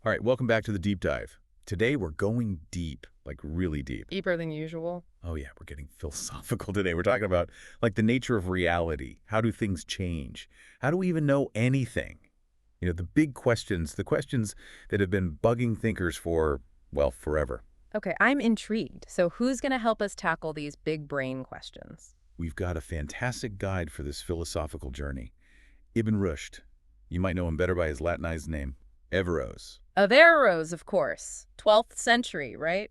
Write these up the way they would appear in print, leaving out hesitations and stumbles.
All right, welcome back to the deep dive. Today we're going deep, like really deep. Deeper than usual. Oh yeah, we're getting philosophical today. We're talking about like the nature of reality. How do things change? How do we even know anything? The big questions, the questions that have been bugging thinkers for, well, forever. Okay, I'm intrigued. So who's going to help us tackle these big brain questions? We've got a fantastic guide for this philosophical journey. Ibn Rushd. You might know him better by his Latinized name, Averroes. Averroes, of course. 12th century, right?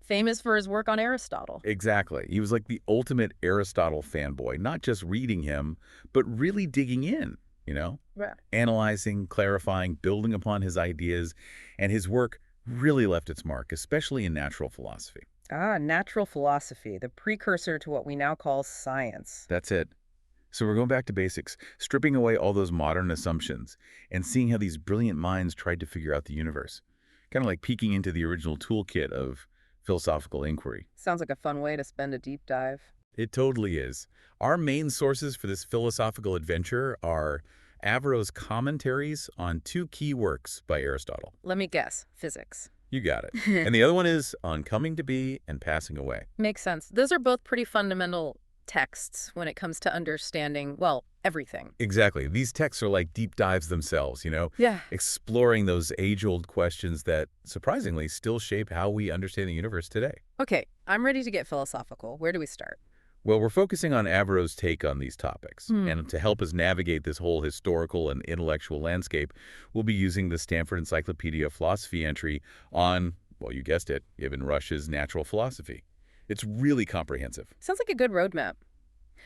Famous for his work on Aristotle. Exactly. He was like the ultimate Aristotle fanboy, not just reading him, but really digging in, you know, Right. analyzing, clarifying, building upon his ideas, and his work really left its mark, especially in natural philosophy. Ah, natural philosophy, the precursor to what we now call science. That's it. So we're going back to basics, stripping away all those modern assumptions and seeing how these brilliant minds tried to figure out the universe. Kind of like peeking into the original toolkit of philosophical inquiry. Sounds like a fun way to spend a deep dive. It totally is. Our main sources for this philosophical adventure are Averroes' commentaries on two key works by Aristotle. Let me guess, physics. You got it. And the other one is On Coming to Be and Passing Away. Makes sense. Those are both pretty fundamental texts when it comes to understanding, well, everything. Exactly. These texts are like deep dives themselves, Yeah. exploring those age-old questions that, surprisingly, still shape how we understand the universe today. Okay, I'm ready to get philosophical. Where do we start? Well, we're focusing on Averroes' take on these topics. Hmm. And to help us navigate this whole historical and intellectual landscape, we'll be using the Stanford Encyclopedia of Philosophy entry on, well, you guessed it, Ibn Rushd's Natural Philosophy. It's really comprehensive. Sounds like a good roadmap.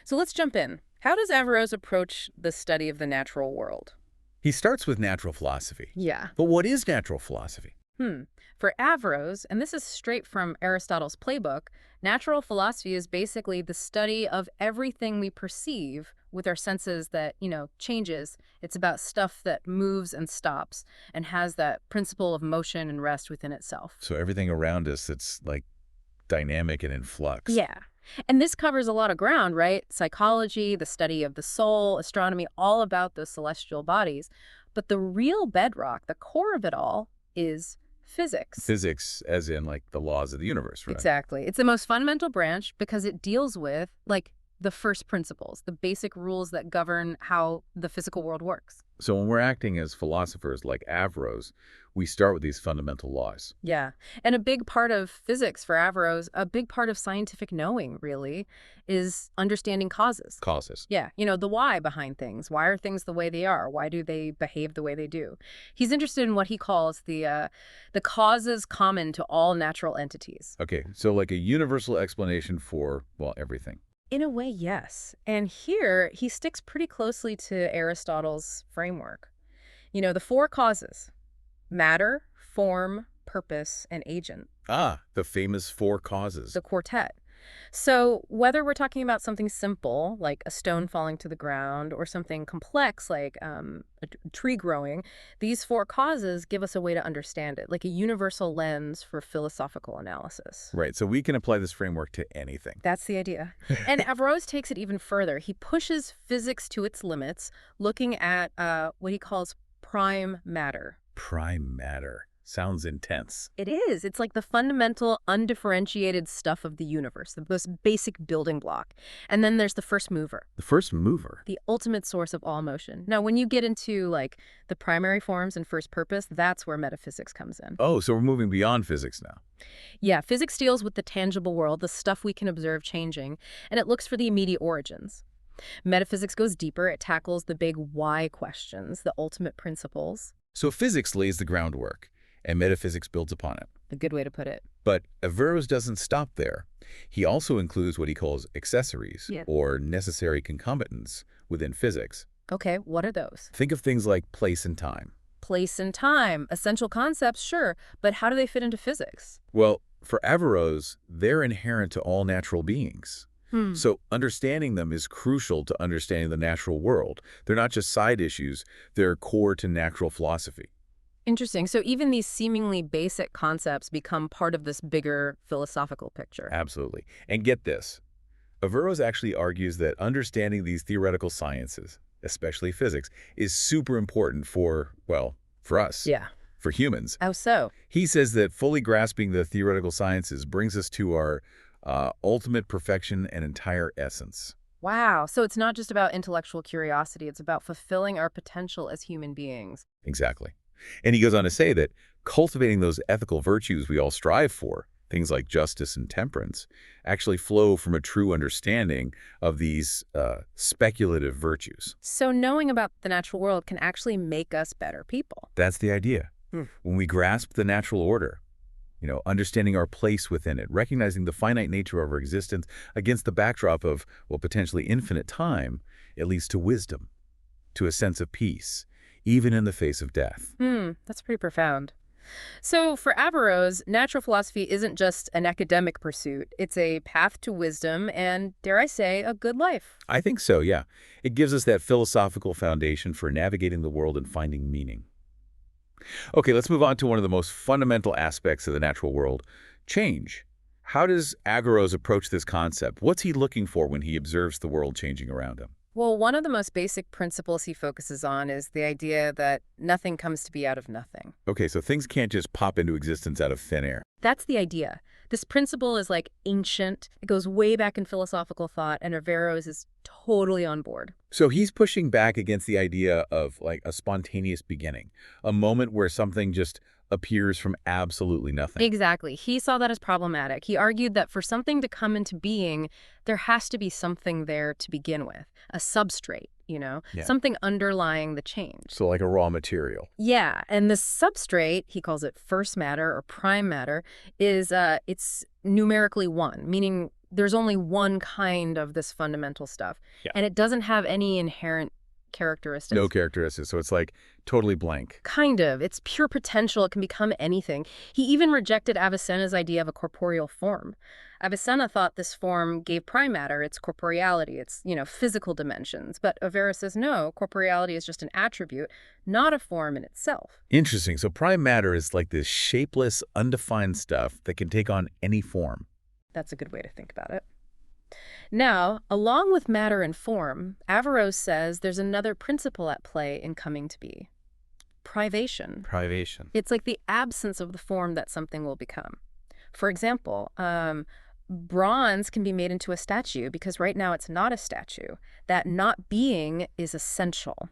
So let's jump in. How does Averroes approach the study of the natural world? He starts with natural philosophy. Yeah. But what is natural philosophy? For Averroes, and this is straight from Aristotle's playbook, natural philosophy is basically the study of everything we perceive with our senses that, changes. It's about stuff that moves and stops and has that principle of motion and rest within itself. So everything around us that's like dynamic and in flux. Yeah. And this covers a lot of ground, right? Psychology, the study of the soul, astronomy, all about those celestial bodies. But the real bedrock, the core of it all, is physics. Physics, as in like the laws of the universe, right? Exactly. It's the most fundamental branch because it deals with, like, the first principles, the basic rules that govern how the physical world works. So when we're acting as philosophers like Averroes, we start with these fundamental laws. Yeah. And a big part of physics for Averroes, a big part of scientific knowing, really, is understanding causes. Causes. Yeah, the why behind things. Why are things the way they are? Why do they behave the way they do? He's interested in what he calls the causes common to all natural entities. Okay, so like a universal explanation for, well, everything. In a way, yes. And here, he sticks pretty closely to Aristotle's framework. The four causes: matter, form, purpose, and agent. Ah, the famous four causes. The quartet. So whether we're talking about something simple, like a stone falling to the ground, or something complex, like a tree growing, these four causes give us a way to understand it, like a universal lens for philosophical analysis. Right, so we can apply this framework to anything. That's the idea. And Averroes takes it even further. He pushes physics to its limits, looking at what he calls prime matter. Prime matter. Sounds intense. It is. It's like the fundamental, undifferentiated stuff of the universe, the most basic building block. And then there's the first mover, The first mover. the ultimate source of all motion. Now, when you get into, like, the primary forms and first purpose, that's where metaphysics comes in. Oh, so we're moving beyond physics now. Yeah, physics deals with the tangible world, the stuff we can observe changing, and it looks for the immediate origins. Metaphysics goes deeper. It tackles the big why questions, the ultimate principles. So physics lays the groundwork, and metaphysics builds upon it. A good way to put it. But Averroes doesn't stop there. He also includes what he calls accessories, Yeah. or necessary concomitants, within physics. Okay, what are those? Think of things like place and time. Place and time, essential concepts, sure, but how do they fit into physics? Well, for Averroes, they're inherent to all natural beings. So understanding them is crucial to understanding the natural world. They're not just side issues, they're core to natural philosophy. Interesting. So even these seemingly basic concepts become part of this bigger philosophical picture. Absolutely. And get this, Averroes actually argues that understanding these theoretical sciences, especially physics, is super important for, well, for us. Yeah. for humans. How so? He says that fully grasping the theoretical sciences brings us to our ultimate perfection and entire essence. Wow. So it's not just about intellectual curiosity, it's about fulfilling our potential as human beings. Exactly. And he goes on to say that cultivating those ethical virtues we all strive for, things like justice and temperance, actually flow from a true understanding of these speculative virtues. So knowing about the natural world can actually make us better people. That's the idea. When we grasp the natural order, understanding our place within it, recognizing the finite nature of our existence against the backdrop of, well, potentially infinite time, it leads to wisdom, to a sense of peace, even in the face of death. That's pretty profound. So for Averroes, natural philosophy isn't just an academic pursuit. It's a path to wisdom and, dare I say, a good life. I think so, yeah. It gives us that philosophical foundation for navigating the world and finding meaning. Okay, let's move on to one of the most fundamental aspects of the natural world, change. How does Averroes approach this concept? What's he looking for when he observes the world changing around him? Well, one of the most basic principles he focuses on is the idea that nothing comes to be out of nothing. Okay, so things can't just pop into existence out of thin air. That's the idea. This principle is like ancient. It goes way back in philosophical thought, and Averroes is totally on board. So he's pushing back against the idea of like a spontaneous beginning, a moment where something just appears from absolutely nothing. Exactly. He saw that as problematic. He argued that for something to come into being, there has to be something there to begin with, a substrate, Yeah. something underlying the change. So like a raw material. Yeah, and the substrate, he calls it first matter or prime matter, is it's numerically one, meaning there's only one kind of this fundamental stuff. Yeah. And it doesn't have any inherent characteristics. No characteristics, so it's like totally blank. Kind of. It's pure potential. It can become anything. He even rejected Avicenna's idea of a corporeal form. Avicenna thought this form gave prime matter its corporeality, its, physical dimensions. But Averroes says no, corporeality is just an attribute, not a form in itself. Interesting. So prime matter is like this shapeless, undefined stuff that can take on any form. That's a good way to think about it. Now, along with matter and form, Averroes says there's another principle at play in coming to be. Privation. Privation. It's like the absence of the form that something will become. For example, bronze can be made into a statue because right now it's not a statue. That not being is essential.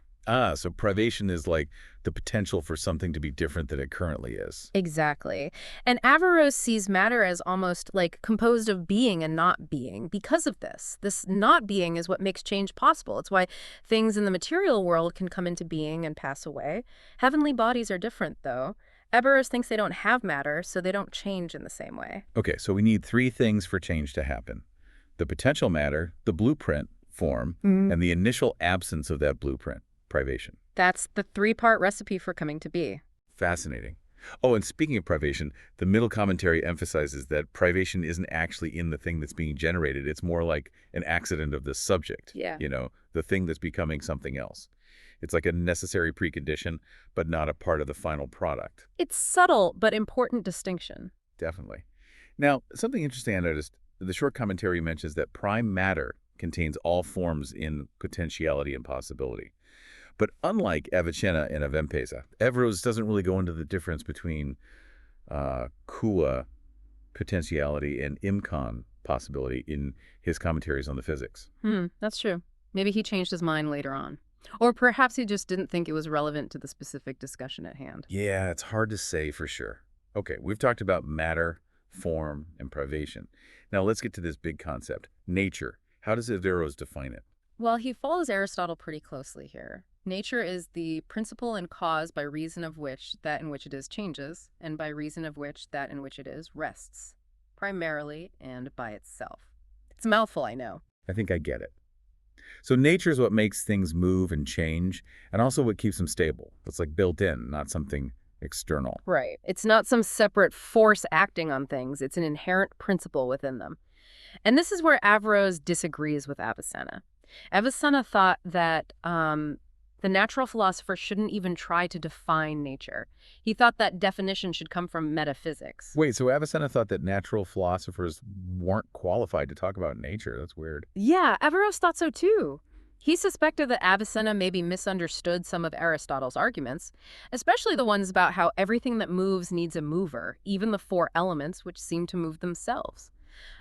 So privation is like the potential for something to be different than it currently is. Exactly. And Averroes sees matter as almost like composed of being and not being because of this. This not being is what makes change possible. It's why things in the material world can come into being and pass away. Heavenly bodies are different, though. Averroes thinks they don't have matter, so they don't change in the same way. Okay, so we need three things for change to happen. The potential matter, the blueprint form, and the initial absence of that blueprint. Privation. That's the three-part recipe for coming to be. Fascinating. Oh, and speaking of privation, the middle commentary emphasizes that privation isn't actually in the thing that's being generated. It's more like an accident of the subject. Yeah. The thing that's becoming something else. It's like a necessary precondition, but not a part of the final product. It's subtle but important distinction. Definitely. Now, something interesting I noticed, the short commentary mentions that prime matter contains all forms in potentiality and possibility. But unlike Avicenna and Avempeza, Averroes doesn't really go into the difference between Kua potentiality and Imkan possibility in his commentaries on the physics. That's true. Maybe he changed his mind later on. Or perhaps he just didn't think it was relevant to the specific discussion at hand. Yeah, it's hard to say for sure. Okay, we've talked about matter, form, and privation. Now let's get to this big concept, nature. How does Averroes define it? Well, he follows Aristotle pretty closely here. Nature is the principle and cause by reason of which that in which it is changes, and by reason of which that in which it is rests, primarily and by itself. It's a mouthful, I know. I think I get it. So nature is what makes things move and change, and also what keeps them stable. It's like built in, not something external. Right. It's not some separate force acting on things. It's an inherent principle within them. And this is where Averroes disagrees with Avicenna. Avicenna thought that the natural philosopher shouldn't even try to define nature. He thought that definition should come from metaphysics. Wait, so Avicenna thought that natural philosophers weren't qualified to talk about nature? That's weird. Yeah, Averroes thought so too. He suspected that Avicenna maybe misunderstood some of Aristotle's arguments, especially the ones about how everything that moves needs a mover, even the four elements which seem to move themselves.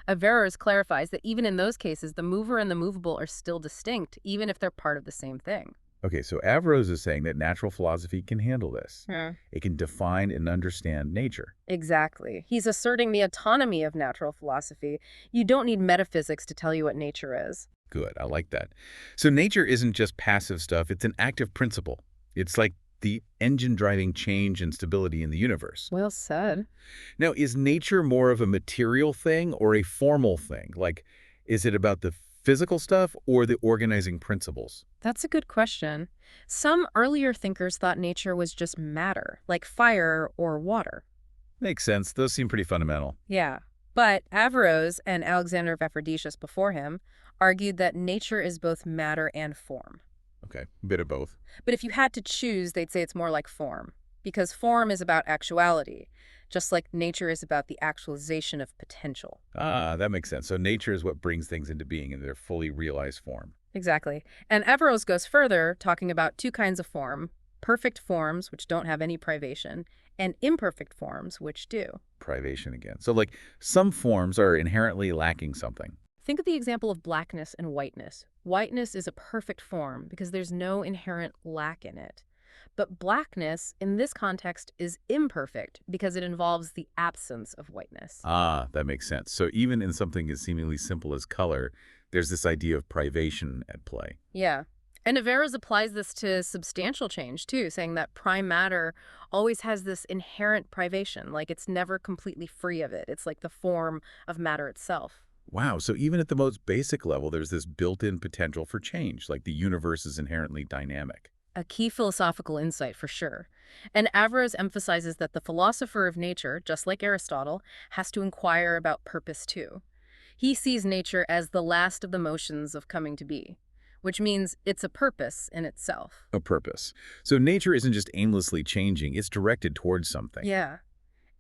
Averroes clarifies that even in those cases, the mover and the movable are still distinct, even if they're part of the same thing. Okay, so Averroes is saying that natural philosophy can handle this. Yeah. It can define and understand nature. Exactly. He's asserting the autonomy of natural philosophy. You don't need metaphysics to tell you what nature is. Good, I like that. So nature isn't just passive stuff, it's an active principle. It's like the engine driving change and stability in the universe. Well said. Now, is nature more of a material thing or a formal thing? Like, is it about the physical stuff or the organizing principles? That's a good question. Some earlier thinkers thought nature was just matter, like fire or water. Makes sense. Those seem pretty fundamental. Yeah. But Averroes and Alexander of Ephroditus before him argued that nature is both matter and form. Okay, a bit of both. But if you had to choose, they'd say it's more like form, because form is about actuality, just like nature is about the actualization of potential. Ah, that makes sense. So nature is what brings things into being in their fully realized form. Exactly. And Averroes goes further, talking about two kinds of form: perfect forms, which don't have any privation, and imperfect forms, which do. Privation again. So like some forms are inherently lacking something. Think of the example of blackness and whiteness. Whiteness is a perfect form because there's no inherent lack in it. But blackness, in this context, is imperfect because it involves the absence of whiteness. Ah, that makes sense. So even in something as seemingly simple as color, there's this idea of privation at play. Yeah. And Averroes applies this to substantial change, too, saying that prime matter always has this inherent privation, like it's never completely free of it. It's like the form of matter itself. Wow, so even at the most basic level, there's this built-in potential for change, like the universe is inherently dynamic. A key philosophical insight for sure. And Averroes emphasizes that the philosopher of nature, just like Aristotle, has to inquire about purpose too. He sees nature as the last of the motions of coming to be, which means it's a purpose in itself. A purpose. So nature isn't just aimlessly changing, it's directed towards something. Yeah.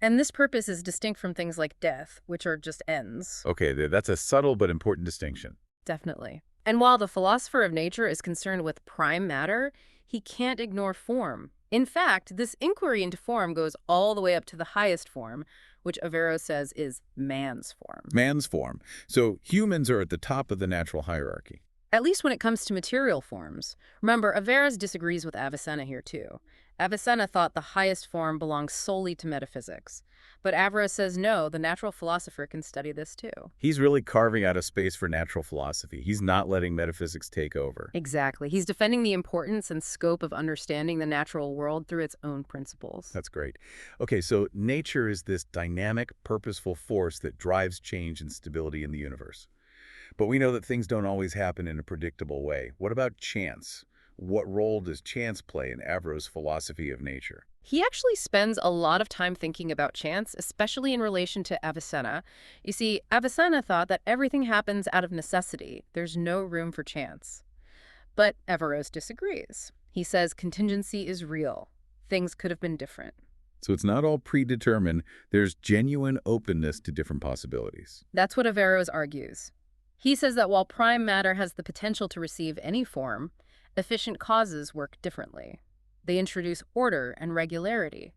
And this purpose is distinct from things like death, which are just ends. Okay, that's a subtle but important distinction. Definitely. And while the philosopher of nature is concerned with prime matter, he can't ignore form. In fact, this inquiry into form goes all the way up to the highest form, which Averroes says is man's form. Man's form. So humans are at the top of the natural hierarchy. At least when it comes to material forms. Remember, Averroes disagrees with Avicenna here too. Avicenna thought the highest form belongs solely to metaphysics. But Averroes says no, the natural philosopher can study this too. He's really carving out a space for natural philosophy. He's not letting metaphysics take over. Exactly. He's defending the importance and scope of understanding the natural world through its own principles. That's great. Okay, so nature is this dynamic, purposeful force that drives change and stability in the universe. But we know that things don't always happen in a predictable way. What about chance? What role does chance play in Averroes' philosophy of nature? He actually spends a lot of time thinking about chance, especially in relation to Avicenna. You see, Avicenna thought that everything happens out of necessity. There's no room for chance. But Averroes disagrees. He says contingency is real. Things could have been different. So it's not all predetermined. There's genuine openness to different possibilities. That's what Averroes argues. He says that while prime matter has the potential to receive any form, efficient causes work differently. They introduce order and regularity.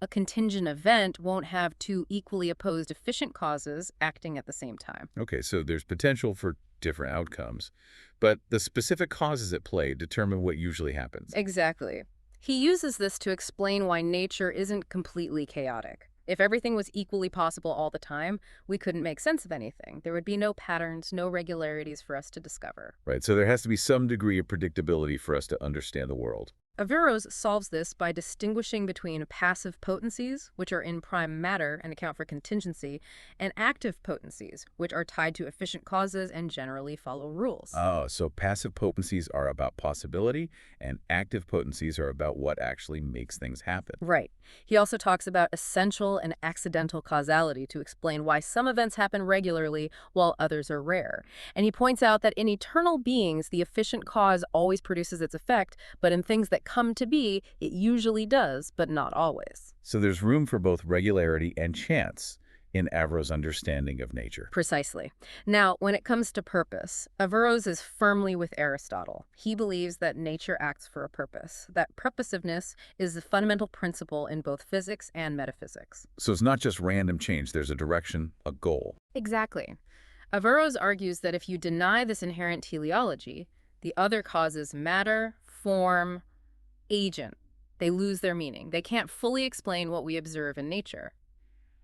A contingent event won't have two equally opposed efficient causes acting at the same time. Okay, so there's potential for different outcomes, but the specific causes at play determine what usually happens. Exactly. He uses this to explain why nature isn't completely chaotic. If everything was equally possible all the time, we couldn't make sense of anything. There would be no patterns, no regularities for us to discover. Right, so there has to be some degree of predictability for us to understand the world. Averroes solves this by distinguishing between passive potencies, which are in prime matter and account for contingency, and active potencies, which are tied to efficient causes and generally follow rules. Oh, so passive potencies are about possibility, and active potencies are about what actually makes things happen. Right. He also talks about essential and accidental causality to explain why some events happen regularly while others are rare. And he points out that in eternal beings, the efficient cause always produces its effect, but in things that come to be, it usually does, but not always. So there's room for both regularity and chance. in Averroes' understanding of nature. Precisely. Now, when it comes to purpose, Averroes is firmly with Aristotle. He believes that nature acts for a purpose, that purposiveness is the fundamental principle in both physics and metaphysics. So it's not just random change, there's a direction, a goal. Exactly. Averroes argues that if you deny this inherent teleology, the other causes matter, form, agent. They lose their meaning. They can't fully explain what we observe in nature.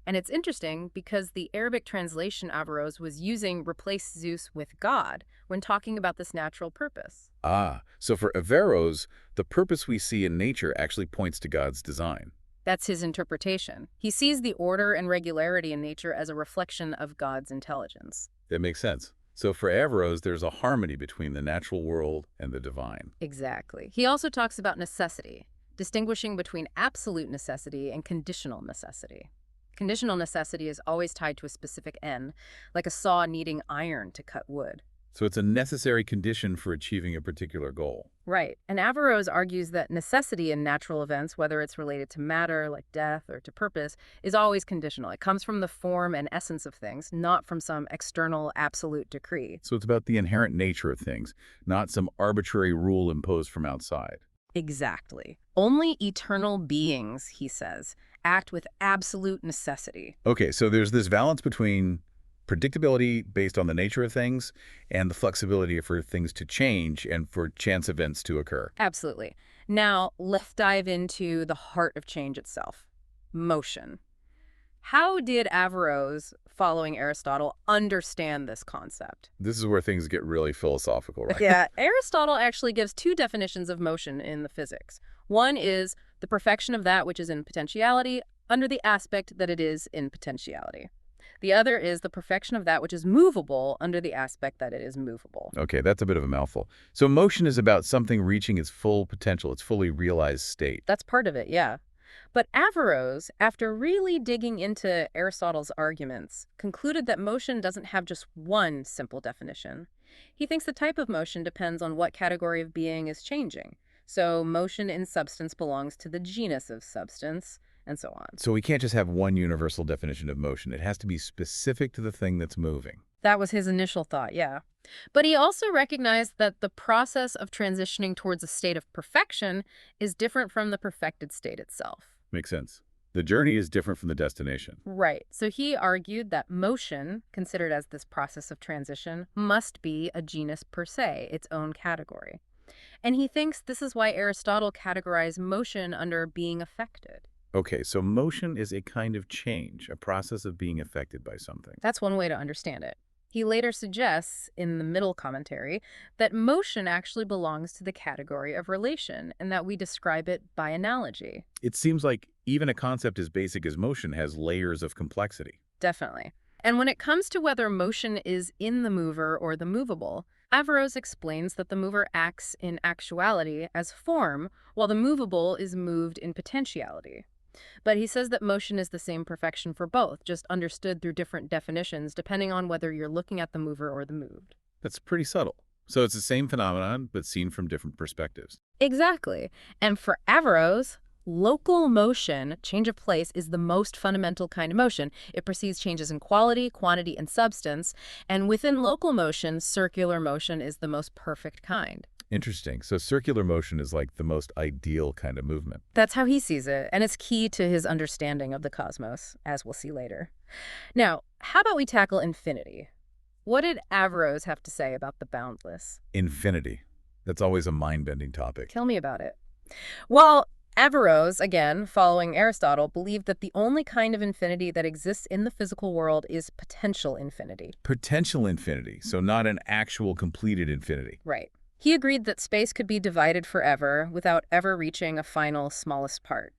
And it's interesting because the Arabic translation Averroes was using replace Zeus with God when talking about this natural purpose. Ah, so for Averroes, the purpose we see in nature actually points to God's design. That's his interpretation. He sees the order and regularity in nature as a reflection of God's intelligence. That makes sense. So for Averroes, there's a harmony between the natural world and the divine. Exactly. He also talks about necessity, distinguishing between absolute necessity and conditional necessity. Conditional necessity is always tied to a specific end, like a saw needing iron to cut wood. So it's a necessary condition for achieving a particular goal. Right. And Averroes argues that necessity in natural events, whether it's related to matter, like death, or to purpose, is always conditional. It comes from the form and essence of things, not from some external absolute decree. So it's about the inherent nature of things, not some arbitrary rule imposed from outside. Exactly. Only eternal beings, he says, act with absolute necessity. Okay, so there's this balance between predictability based on the nature of things and the flexibility for things to change and for chance events to occur. Absolutely. Now, let's dive into the heart of change itself, motion. How did Averroes, following Aristotle, understand this concept? This is where things get really philosophical, right? Yeah, Aristotle actually gives two definitions of motion in the physics. One is the perfection of that which is in potentiality under the aspect that it is in potentiality. The other is the perfection of that which is movable under the aspect that it is movable. Okay, that's a bit of a mouthful. So motion is about something reaching its full potential, its fully realized state. That's part of it, yeah. But Averroes, after really digging into Aristotle's arguments, concluded that motion doesn't have just one simple definition. He thinks the type of motion depends on what category of being is changing. So motion in substance belongs to the genus of substance, and so on. So we can't just have one universal definition of motion. It has to be specific to the thing that's moving. That was his initial thought, yeah. But he also recognized that the process of transitioning towards a state of perfection is different from the perfected state itself. Makes sense. The journey is different from the destination. Right. So he argued that motion, considered as this process of transition, must be a genus per se, its own category. And he thinks this is why Aristotle categorized motion under being affected. Okay, so motion is a kind of change, a process of being affected by something. That's one way to understand it. He later suggests, in the middle commentary, that motion actually belongs to the category of relation and that we describe it by analogy. It seems like even a concept as basic as motion has layers of complexity. Definitely. And when it comes to whether motion is in the mover or the movable, Averroes explains that the mover acts in actuality as form, while the movable is moved in potentiality. But he says that motion is the same perfection for both, just understood through different definitions depending on whether you're looking at the mover or the moved. That's pretty subtle. So it's the same phenomenon, but seen from different perspectives. Exactly. And for Averroes, local motion, change of place, is the most fundamental kind of motion. It precedes changes in quality, quantity, and substance. And within local motion, circular motion is the most perfect kind. Interesting. So circular motion is like the most ideal kind of movement. That's how he sees it, and it's key to his understanding of the cosmos, as we'll see later. Now, how about we tackle infinity? What did Averroes have to say about the boundless? Infinity. That's always a mind-bending topic. Tell me about it. Well, Averroes, again, following Aristotle, believed that the only kind of infinity that exists in the physical world is potential infinity. Potential infinity, so not an actual completed infinity. Right. He agreed that space could be divided forever without ever reaching a final smallest part.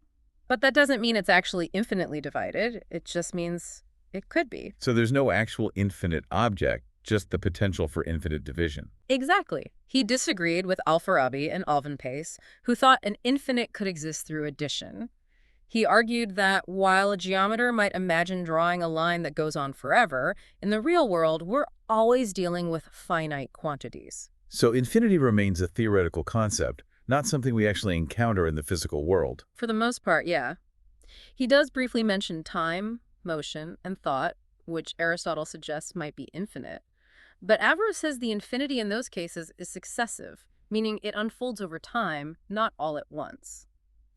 But that doesn't mean it's actually infinitely divided. It just means it could be. So there's no actual infinite object, just the potential for infinite division. Exactly. He disagreed with Al-Farabi and Alvin Pace, who thought an infinite could exist through addition. He argued that while a geometer might imagine drawing a line that goes on forever, in the real world, we're always dealing with finite quantities. So infinity remains a theoretical concept, not something we actually encounter in the physical world. For the most part, yeah. He does briefly mention time, motion, and thought, which Aristotle suggests might be infinite. But Averroes says the infinity in those cases is successive, meaning it unfolds over time, not all at once.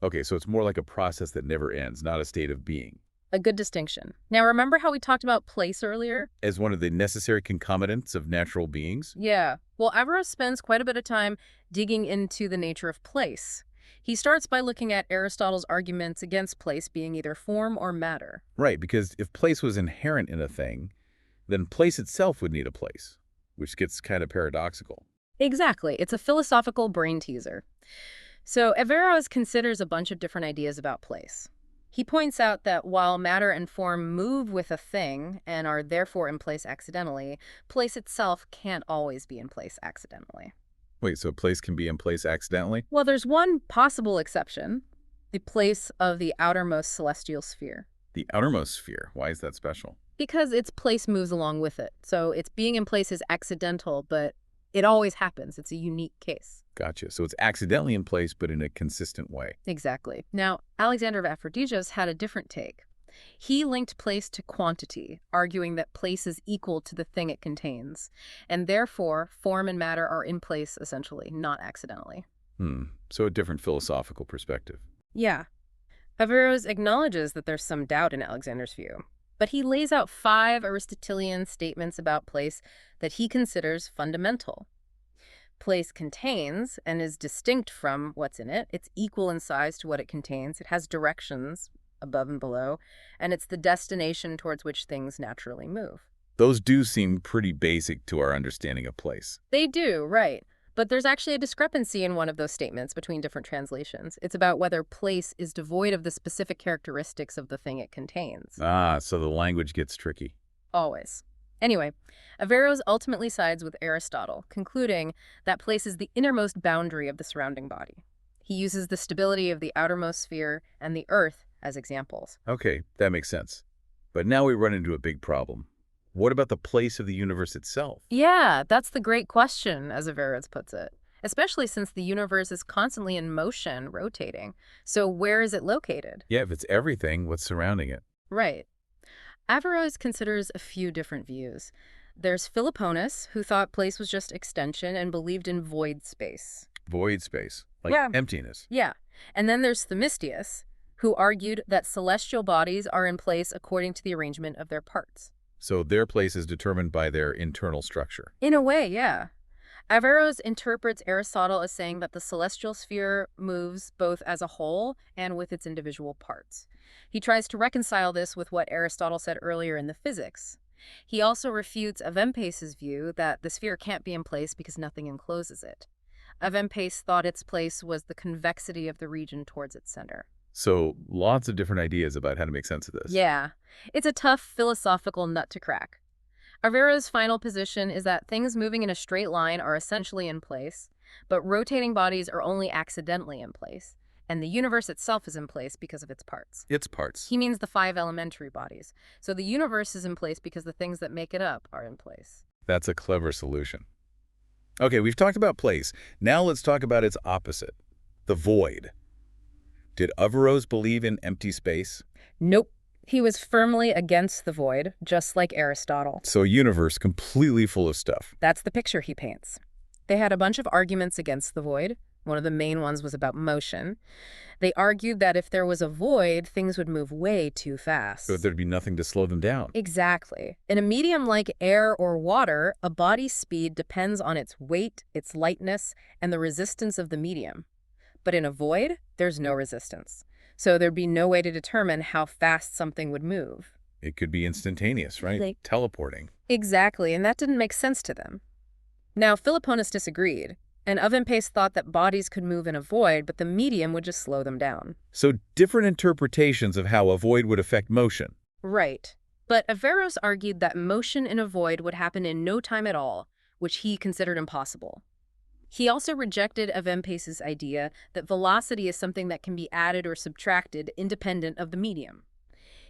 Okay, so it's more like a process that never ends, not a state of being. A good distinction. Now, remember how we talked about place earlier? As one of the necessary concomitants of natural beings? Yeah. Well, Averroes spends quite a bit of time digging into the nature of place. He starts by looking at Aristotle's arguments against place being either form or matter. Right, because if place was inherent in a thing, then place itself would need a place, which gets kind of paradoxical. Exactly. It's a philosophical brain teaser. So Averroes considers a bunch of different ideas about place. He points out that while matter and form move with a thing and are therefore in place accidentally, place itself can't always be in place accidentally. Wait, so place can be in place accidentally? Well, there's one possible exception, the place of the outermost celestial sphere, The outermost sphere, why is that special? because its place moves along with it. So its being in place is accidental, but it always happens. It's a unique case. Gotcha. So it's accidentally in place, but in a consistent way. Exactly. Now, Alexander of Aphrodisias had a different take. He linked place to quantity, arguing that place is equal to the thing it contains, and therefore form and matter are in place essentially, not accidentally. So a different philosophical perspective. Yeah. Averroes acknowledges that there's some doubt in Alexander's view, but he lays out 5 Aristotelian statements about place that he considers fundamental. Place contains and is distinct from what's in it. It's equal in size to what it contains. It has directions above and below, and it's the destination towards which things naturally move. Those do seem pretty basic to our understanding of place. They do, right. But there's actually a discrepancy in one of those statements between different translations. It's about whether place is devoid of the specific characteristics of the thing it contains. So the language gets tricky. Always. Anyway, Averroes ultimately sides with Aristotle, concluding that place is the innermost boundary of the surrounding body. He uses the stability of the outermost sphere and the earth as examples. Okay, that makes sense. But now we run into a big problem. What about the place of the universe itself? Yeah, that's the great question, as Averroes puts it, especially since the universe is constantly in motion, rotating. So where is it located? Yeah, if it's everything, what's surrounding it? Right. Averroes considers a few different views. There's Philoponus, who thought place was just extension and believed in void space. Void space, like Yeah. emptiness. Yeah. And then there's Themistius, who argued that celestial bodies are in place according to the arrangement of their parts. So their place is determined by their internal structure. In a way, yeah. Averroes interprets Aristotle as saying that the celestial sphere moves both as a whole and with its individual parts. He tries to reconcile this with what Aristotle said earlier in the Physics. He also refutes Avempace's view that the sphere can't be in place because nothing encloses it. Avempace thought its place was the convexity of the region towards its center. So lots of different ideas about how to make sense of this. Yeah, it's a tough philosophical nut to crack. Averroes' final position is that things moving in a straight line are essentially in place, but rotating bodies are only accidentally in place, and the universe itself is in place because of its parts. Its parts. He means the 5 elementary bodies. So the universe is in place because the things that make it up are in place. That's a clever solution. Okay, we've talked about place. Now let's talk about its opposite, the void. Did Averroes believe in empty space? Nope. He was firmly against the void, just like Aristotle. So a universe completely full of stuff. That's the picture he paints. They had a bunch of arguments against the void. One of the main ones was about motion. They argued that if there was a void, things would move way too fast. So there'd be nothing to slow them down. Exactly. In a medium like air or water, a body's speed depends on its weight, its lightness, and the resistance of the medium. But in a void, there's no resistance. So there'd be no way to determine how fast something would move. It could be instantaneous, right? Teleporting. Exactly, and that didn't make sense to them. Now, Philoponus disagreed, and Avempace thought that bodies could move in a void, but the medium would just slow them down. So different interpretations of how a void would affect motion. Right. But Averroes argued that motion in a void would happen in no time at all, which he considered impossible. He also rejected Avempace's idea that velocity is something that can be added or subtracted independent of the medium.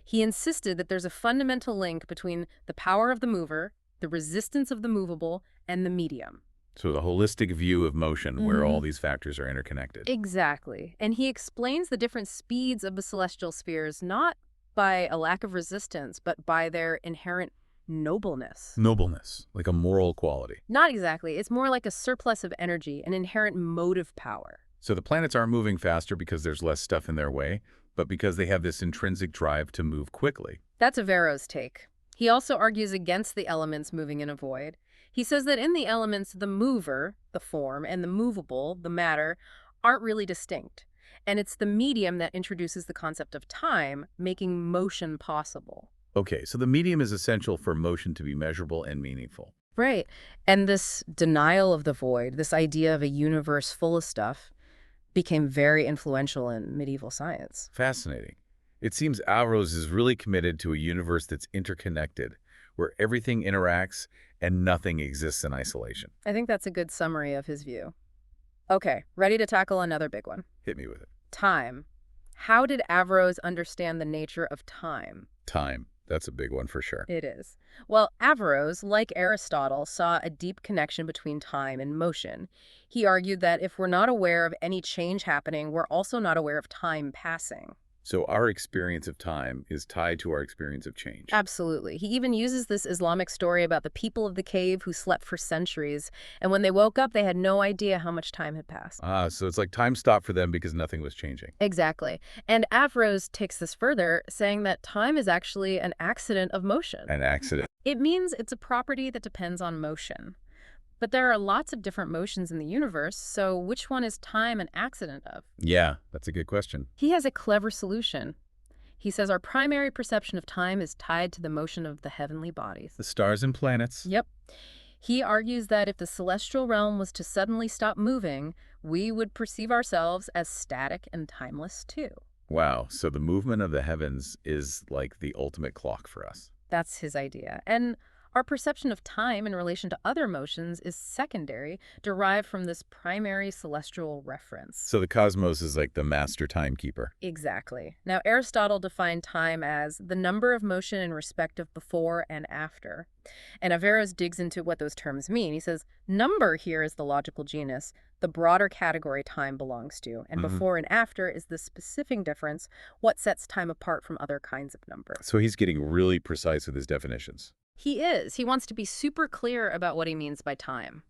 He insisted that there's a fundamental link between the power of the mover, the resistance of the movable, and the medium. So the holistic view of motion where all these factors are interconnected. Exactly. And he explains the different speeds of the celestial spheres not by a lack of resistance, but by their inherent nobleness. Nobleness, like a moral quality. Not exactly. It's more like a surplus of energy, an inherent motive power. So the planets aren't moving faster because there's less stuff in their way, but because they have this intrinsic drive to move quickly. That's Avero's take. He also argues against the elements moving in a void. He says that in the elements, the mover, the form, and the movable, the matter, aren't really distinct. And it's the medium that introduces the concept of time, making motion possible. Okay, so the medium is essential for motion to be measurable and meaningful. Right. And this denial of the void, this idea of a universe full of stuff, became very influential in medieval science. Fascinating. It seems Averroes is really committed to a universe that's interconnected, where everything interacts and nothing exists in isolation. I think that's a good summary of his view. Okay, ready to tackle another big one. Hit me with it. Time. How did Averroes understand the nature of time? Time. That's a big one for sure. It is. Well, Averroes, like Aristotle, saw a deep connection between time and motion. He argued that if we're not aware of any change happening, we're also not aware of time passing. So our experience of time is tied to our experience of change. Absolutely. He even uses this Islamic story about the people of the cave who slept for centuries, and when they woke up, they had no idea how much time had passed. So it's like time stopped for them because nothing was changing. Exactly. And Averroes takes this further, saying that time is actually an accident of motion. An accident. It means it's a property that depends on motion. But there are lots of different motions in the universe, so which one is time an accident of? Yeah, that's a good question. He has a clever solution. He says our primary perception of time is tied to the motion of the heavenly bodies. The stars and planets. Yep. He argues that if the celestial realm was to suddenly stop moving, we would perceive ourselves as static and timeless too. Wow, so the movement of the heavens is like the ultimate clock for us. That's his idea. And our perception of time in relation to other motions is secondary, derived from this primary celestial reference. So the cosmos is like the master timekeeper. Exactly. Now, Aristotle defined time as the number of motion in respect of before and after. And Averroes digs into what those terms mean. He says, number here is the logical genus, the broader category time belongs to, and before and after is the specific difference, what sets time apart from other kinds of number. So he's getting really precise with his definitions. He is. He wants to be super clear about what he means by time.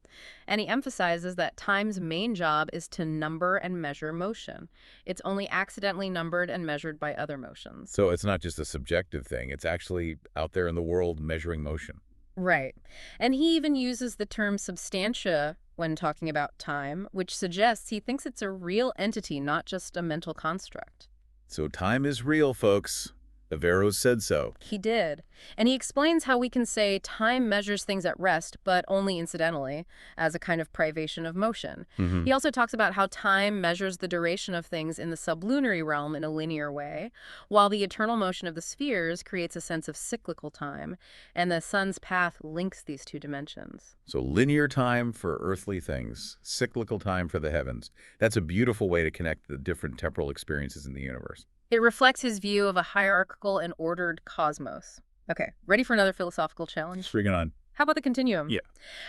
And he emphasizes that time's main job is to number and measure motion. It's only accidentally numbered and measured by other motions. So it's not just a subjective thing. It's actually out there in the world measuring motion. Right. And he even uses the term substantia when talking about time, which suggests he thinks it's a real entity, not just a mental construct. So time is real, folks. Averroes said so. He did. And he explains how we can say time measures things at rest, but only incidentally, as a kind of privation of motion. He also talks about how time measures the duration of things in the sublunary realm in a linear way, while the eternal motion of the spheres creates a sense of cyclical time, and the sun's path links these two dimensions. So linear time for earthly things, cyclical time for the heavens. That's a beautiful way to connect the different temporal experiences in the universe. It reflects his view of a hierarchical and ordered cosmos. Okay, ready for another philosophical challenge? Bring it on. How about the continuum? Yeah.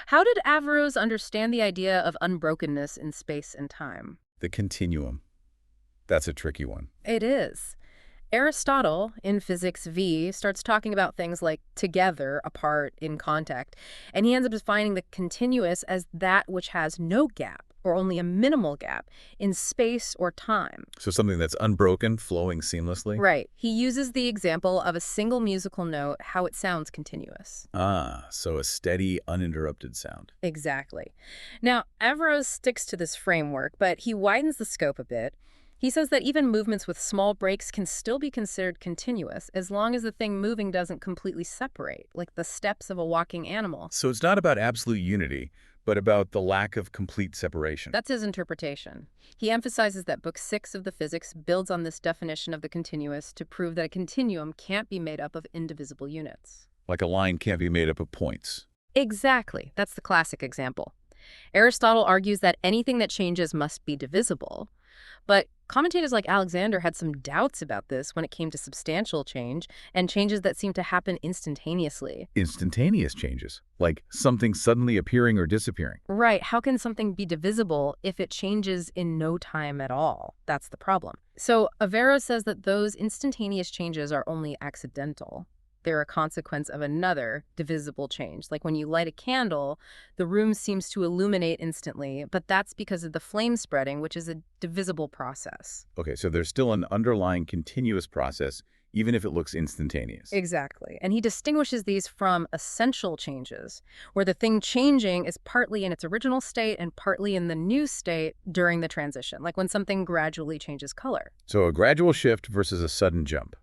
How did Averroes understand the idea of unbrokenness in space and time? The continuum. That's a tricky one. It is. Aristotle, in Physics V, starts talking about things like together, apart, in contact, and he ends up defining the continuous as that which has no gap, or only a minimal gap, in space or time. So something that's unbroken, flowing seamlessly? Right. He uses the example of a single musical note, how it sounds continuous. So a steady, uninterrupted sound. Exactly. Now, Averroes sticks to this framework, but he widens the scope a bit. He says that even movements with small breaks can still be considered continuous as long as the thing moving doesn't completely separate, like the steps of a walking animal. So it's not about absolute unity, but about the lack of complete separation. That's his interpretation. He emphasizes that Book 6 of the Physics builds on this definition of the continuous to prove that a continuum can't be made up of indivisible units. Like a line can't be made up of points. Exactly. That's the classic example. Aristotle argues that anything that changes must be divisible. But commentators like Alexander had some doubts about this when it came to substantial change and changes that seem to happen instantaneously. Instantaneous changes, like something suddenly appearing or disappearing. Right. How can something be divisible if it changes in no time at all? That's the problem. So Averroes says that those instantaneous changes are only accidental. They're a consequence of another divisible change. Like when you light a candle, the room seems to illuminate instantly, but that's because of the flame spreading, which is a divisible process. Okay, so there's still an underlying continuous process, even if it looks instantaneous. Exactly. And he distinguishes these from essential changes, where the thing changing is partly in its original state and partly in the new state during the transition, like when something gradually changes color. So a gradual shift versus a sudden jump.